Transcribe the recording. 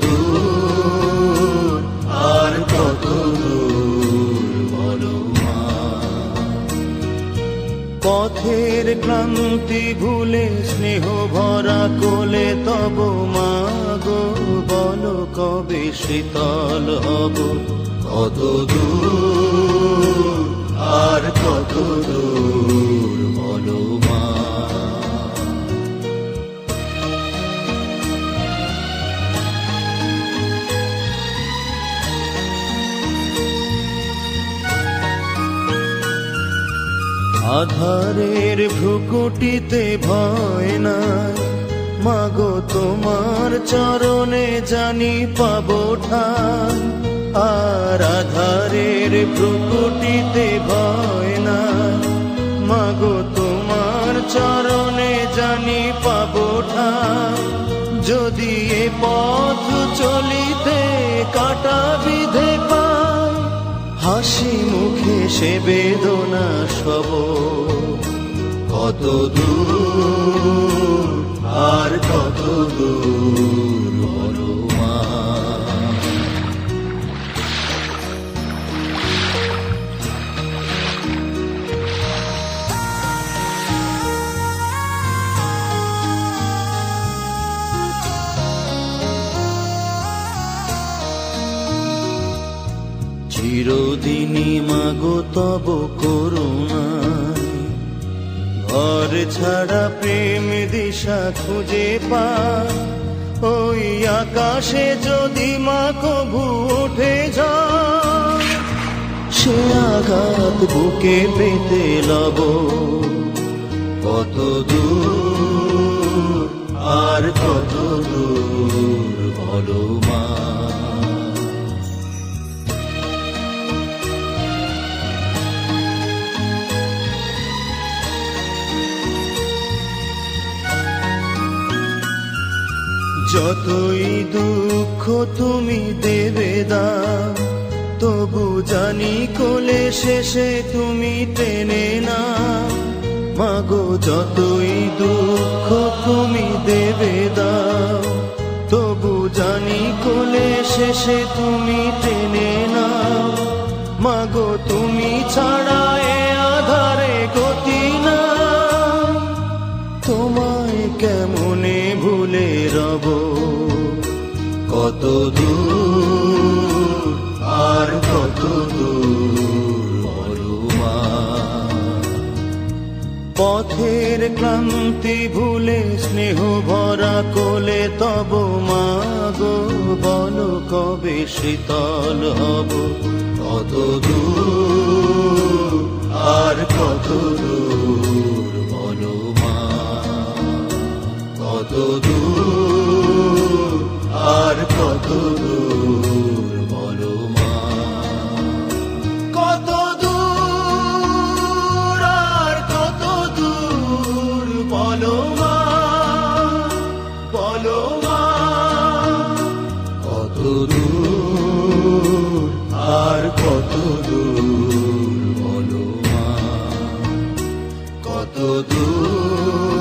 দূর আর কত দূর বলো মা। পথের ক্লান্তি ভুলে স্নেহ ভরা কোলে তব মা গো, বলো কবে শীতল হব, কত দূর আর কত দূর বলো মা। আধারের ভ্রুকুটিতে ভয় নাই, মাগো তোমার চরণে জানি পাবো ঠাঁই। আর আধারের ভ্রুকুটিতে ভয় নাই, মাগো তোমার চরণে জানি পাবো ঠাঁই। যদি এ পথ চলিতে কাটা বিধে পাই, হাসি মুখে সে বেদনা সব, কত দূর আর কত দূর বলো মা। চিরদিনই মাগো তব করুণায়, ঘর ছাড়া প্রেম দিশা খুঁজে পায়। ওই আকাশে যদি মা কভু ওঠে যায়, সে আঘাত বুকে পেতে লব, কত দূর আর কত দূর বলো মা। যতই দুঃখ তুমি দেবে দাও, তবু জানি কোলে শেষে তুমি টেনে না। মাগো যতই দুঃখ তুমি দেবে দাও, তবু জানি কোলে শেষে তুমি টেনে না। মাগো তুমি ছাড়া এ আধারে গতি না, তোমায় কেমনে ভুলে রব, কত দূর আর কত দূর বলো মা। পথের ক্লান্তি ভুলে স্নেহ ভরা কোলে তব মা গো, বলো কবে শীতল হব, কত দূর আর কত দূর বলো মা। কত দূর আর কত দূর বলো মা। কত দূর আর কত দূর বলো মা, বলো মা। কত দূর আর কত দূর বলো মা, কত দূর